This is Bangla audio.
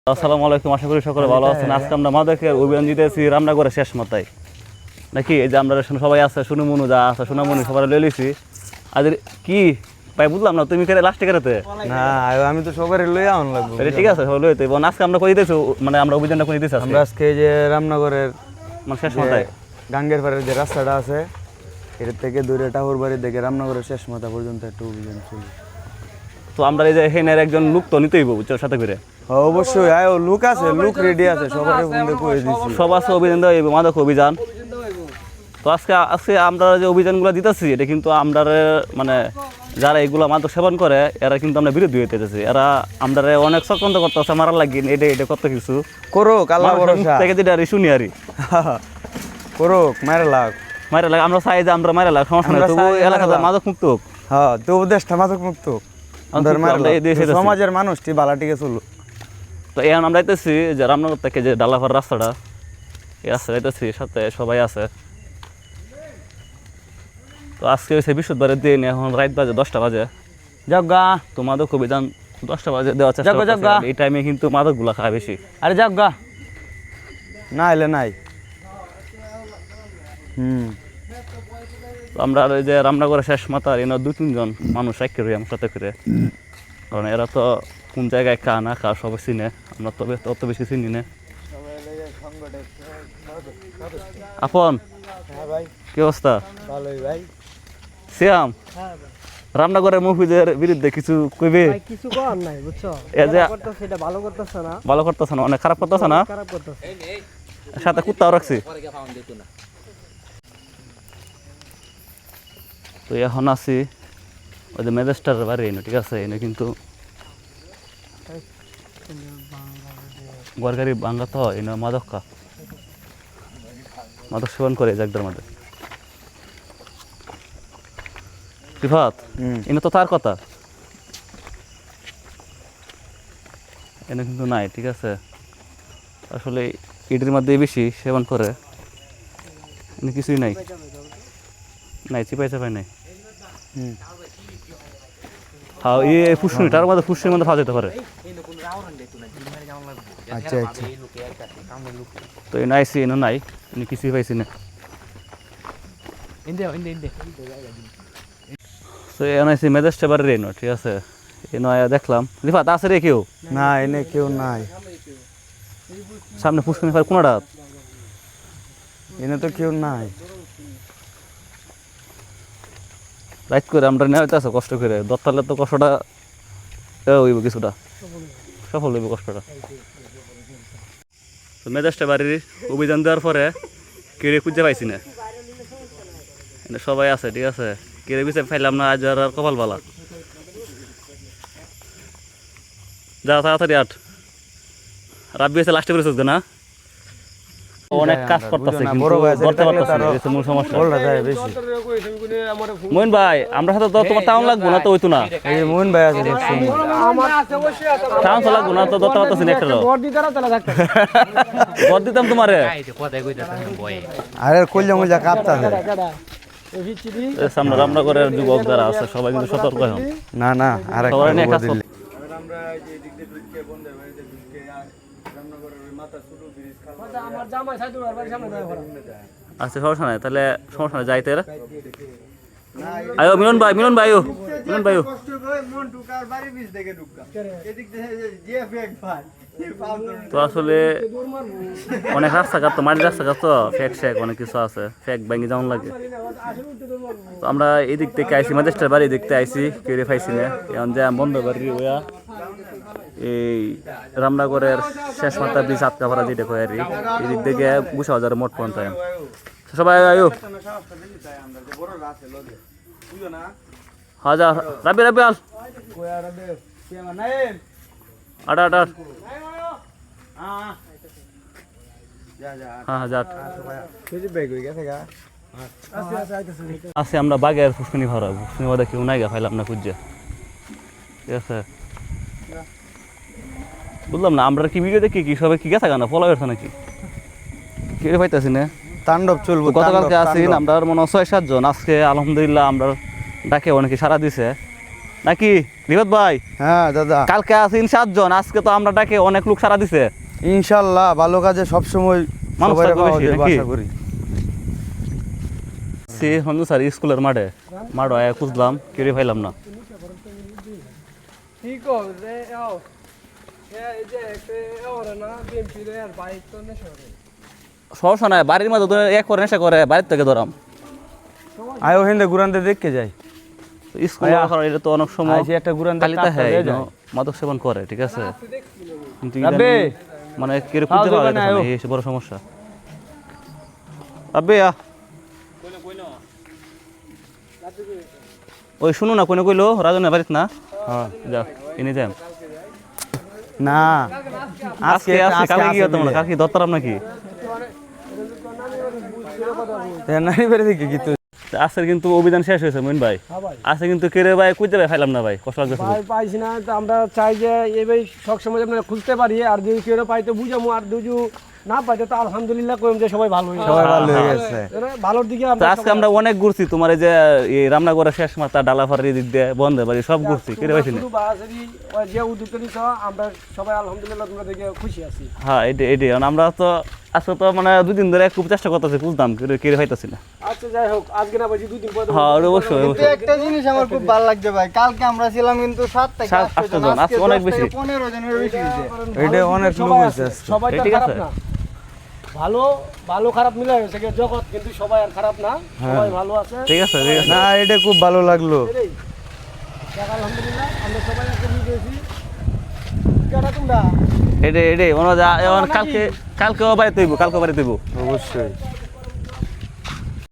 আসসালামু আলাইকুম, আশা করি সকলে ভালো আছেন। আজকে আমরা মাদকের অভিযান দিতেছি রামনগরের শেষ মাথায় নাকি। এই যে আমরা সবাই আছে, সুনুমুনু যা আছে, সোনামুনি সবাই লয়ে লিছি। আজ কি ভাই বুঝলাম না, তুমি কেটে লাস্টে কেটে না আমি তো সবারই লই আউন লাগবে। ঠিক আছে, সবাই লইতে এবং আজকে আমরা করে দিতেছি, মানে আমরা অভিযানটা করে দিতেছি আমরা আজকে এই যে রামনগরের মানে শেষ মাথায় গাঙ্গের পাড়ের যে রাস্তাটা আছে এর থেকে দূরে টাহুর বাড়ি থেকে রামনগরের শেষ মাথা পর্যন্ত একটা অভিযান চলবে। তো আমরা এই যে এখানে একজন লোক তো নিতেই বুঝছো সাথে করে। অবশ্যই আয়ো, লোক আছে, লোক রেডি আছে, সবারই বন্ধে করে দিছি। সব আছে অভিযান দেওয়া মাদক অভিযান। তো আজকে আজকে আমরা যে অভিযানগুলো দিতেছি এটা কিন্তু আমরা মানে যারা এগুলো মাদক সেবন করে এরা কিন্তু আমরা বিরোধী হইতেছি। এরা আমরা অনেক চক্রান্ত করতেছে, মারার লাগি এটা কত কিছু করুক, আল্লাহ ভরসা থেকে যেটা শুনি আরই করুক, মায়ের লাগ মারা লাগে। আমরা চাই যে আমরা মারা লাগ, সমস্যা নেই, তবু এলাকাটা মাদক মুক্ত হোক। হ্যাঁ, তো দেশটা মাদক মুক্ত হোক, সমাজের মানুষটি বালাটিকে চলুক। তো এখন আমরা যাইতেছি যে রামনগর থেকে যে ডালাভার রাস্তাটা এই রাস্তা যাইতেছি, সাথে সবাই আছে। তো আজকে হয়েছে বৃহস্পতিবারের দিন, এখন রাত বাজে 10টা বাজে। যাগা তো মাদক অভিযান 10টা বাজে দেওয়ার চেষ্টা করতেছি। এই টাইমে কিন্তু মাদকগুলা খায় বেশি। আরে যাগা না এলে নাই। তো আমরা ওই যে রামনগরের শেষ মাথার এনে 2-3 জন মানুষ রাখতে রই আমার সাথে করে, কারণ এরা তো কোন জায়গায় খা না খা সবাই চিনে, আমরা তবে অত বেশি চিনি না। আপন কি অবস্থা? শ্যাম, রামনগরের মুফিদের বিরুদ্ধে কিছু কইবে? কিছু করার নাই, বুঝছো? ভালো করতেছে না, ভালো করতেছে না, অনেক খারাপ করতেছে না, খারাপ করতেছে। সাথে কুত্তাও রাখছি। তো এখন আছি ওই যে ম্যাজিস্ট্রেটের বাড়ি এনে, ঠিক আছে, এনে কিন্তু গরগাড়ি ভাঙ্গা তো এনে মাদক সেবন করে জাগদার মাঝে। রিফাত এনে তো তার কথা এনে কিন্তু নাই, ঠিক আছে। আসলে ইটের মধ্যে বেশি সেবন করে, এনে কিছুই নাই, চিপাই চাপাই নাই। হ্যাঁ, এই ফুসকুনিটার মধ্যে ফুসকুনির মধ্যে পাওয়া যেতে পারে। আচ্ছা আচ্ছা, তো এনে আইসি, এনে নাই, এনে কিছুই পাইছি না। তো এনে আইসি ম্যাজিস্ট্রেট বাড়ির এনো, ঠিক আছে। এনে দেখলাম রিফাত আছে রে কেউ? না এনে কেউ নাই। সামনে ফুসকুনি পার কোনটা? এনে তো কেউ নাই। রাইট করে আমরা নেওয়া আছে কষ্ট করে, দত্তালে তো কষ্টটা হইব, কিছুটা সফল হইব কষ্টটা। তো ম্যাজিস্ট্রেট বাড়ির অভিযান দেওয়ার পরে কেড়ে খুঁজে পাইছি না, সবাই আছে, ঠিক আছে। কেড়ে পিছিয়ে ফাইলাম না, আজ আর কপাল বালা। যা তাড়াতাড়ি আট, রাব্বি এসে লাস্টে করে চলছে না, অনেক কাজ করতেছে কিন্তু করতে পারতেছে না, এটা মূল সমস্যা। মইন ভাই, আমরা সাথে তো তোমার টাউন লাগবো না, তো হইতো না। এই যে মোহন ভাই আছে, টাউন তো লাগবো না, তো ধরতে পারতেছি না একটা গদ দিতাম তোমারে। আরে কইলে মজা কাঁপতাছে। সামনে রামনগরের যুবক যারা আছে সবাই কিন্তু সতর্ক হন। না না, আর সবাই নিয়ে কাজ করতে। আচ্ছা, সমস্যা নাই, তাহলে সমস্যা নাই, যাইতে আয়ো মিলন ভাই, মিলন ভাই, মিলন ভাই। তো আসলে অনেক রাস্তাঘাট তো, মাটির রাস্তাঘাট তো, ফ্যাক শ্যাক অনেক কিছু আছে, ফ্যাক ব্যাঙ্গি যেমন লাগে। তো আমরা এই দিক থেকে আইসি, ম্যাজিস্ট্রেট বাড়ি দেখতে আইসি, কেড়ে পাইছি না। এখন যে বন্ধ বাড়ি ওয়া এই রামনগরের শেষ মাথা ব্রিজ আটকা পড়া যেটা কয় আর এই দিক থেকে 20,000 মোট পর্যন্ত। সবাই আয়ো, হাজার রাবি রাবি আল আটা আটা, হ্যাঁ হাজার আছে। আমরা বাগের ফুসকুনি ভরা, ফুসকুনি বাদে কেউ নাই গা, ফাইলাম না খুঁজছে, ঠিক আছে। বুঝলাম না, আমরা কি ভিডিও দেখি কি সবাই কি গেছে গানা ফলো করছে নাকি, কেউ পাইতেছি না। তাণ্ডব চলবো। গতকালকে আসি আমরা মনে হয় 6-7 জন, আজকে আলহামদুলিল্লাহ আমরা ডাকে অনেকে সারা দিছে। নাকি রিফাত ভাই? হ্যাঁ দাদা, কালকে আছেন 7 জন, আজকে তো আমরা ডাকে অনেক লোক সারা দিছে। ইনশাল্লাহ ভালো কাজে সবসময় মানুষ সবাই থাকবে বেশি, নাকি? আশা করি। সে হন্দু স্যার স্কুলের মাঠে আয়া খুঁজলাম, কেউ পাইলাম না। কি কর রে আও এই যে একটা ওরে না বিএমপি রে আর বাইক তো নেশা করে সমস্যা নাই, বাড়ির মধ্যে তো এক করে নেশা করে, বাড়ির থেকে ধরাম। আয়ো হিন্দে ঘুরানতে দেখতে যাই। স্কুল এটা তো অনেক সময় আইসি একটা ঘুরানতে খালিতে টাকা হ্যাঁ দিয়ে যায়। মাদক সেবন করে, ঠিক আছে, কিন্তু আবে, ইদানিং মানে কেউ খুঁজে খাওয়া পাওয়া যাবে না, যাচ্ছে না, আয়ো। এই হচ্ছে বড় সমস্যা। আবে ওই শুনো না, কোনে কইলো রাজনের বাড়িতে না? হ্যাঁ। যাও এনে যাম। না আজকে আজকে কালকে কি হতো না, কালকে ধরতাম নাকি? নারী বাড়ি থেকে কি তো আজকে কিন্তু অভিযান শেষ হয়েছে মইন ভাই। আজকে কিন্তু কেরে ভাই খুঁজে ভাই পাইলাম না ভাই, কষ্ট লাগতেছে। ভাই পাইছি না, তো আমরা চাই যে এইভাবে সবসময় আমরা খুঁজতে পারি, আর যদি কেউ পাইতে বুঝামু, আর দুজু না পাইতে তো আলহামদুলিল্লাহ কইম যে সবাই ভালো হয়েছে। সবাই ভালো হয়ে গেছে। ভালোর দিকে তো আজকে আমরা অনেক ঘুরছি, তোমার এই যে এই রামনগরের শেষ মাথা ডালাফাড়ির দিক দিয়ে বন্ধে বাড়ি সব ঘুরছি, কেটে পাইছি না। শুধু বাসারি যে উদ্যোগটা নিছ, আমরা সবাই আলহামদুলিল্লাহ তোমরা দেখে খুশি আছি। হ্যাঁ এটাই কারণ আমরা তো আজকে তো মানে 2 দিন ধরে খুব চেষ্টা করতেছি, বুঝতাম কেড়ে পাইতেছি না। আচ্ছা যাই হোক, আজকে না পাইছি 2 দিন পর হ্যাঁ অবশ্যই কিন্তু অবশ্যই। একটা জিনিস আমার খুব ভালো লাগছে ভাই, কালকে আমরা ছিলাম কিন্তু 7 থেকে 8 জন, আজকে অনেক বেশি। 15 জনের বেশি হয়েছে। এটা অনেক লোক হয়েছে আজকে। সবাই তো ঠিক খারাপ আছে। না, ভালো ভালো খারাপ মিলে হয়েছে জগৎ, কিন্তু সবাই আর খারাপ না, সবাই ভালো আছে। ঠিক আছে ঠিক আছে। না এটা খুব ভালো লাগলো। এটাই। যাক, আলহামদুলিল্লাহ আমরা সবাই একটা মিলেছি। কেডা তোমরা? এটাই কালকে বাড়িতে হইব, কালকে বাড়িতে হইব। অবশ্যই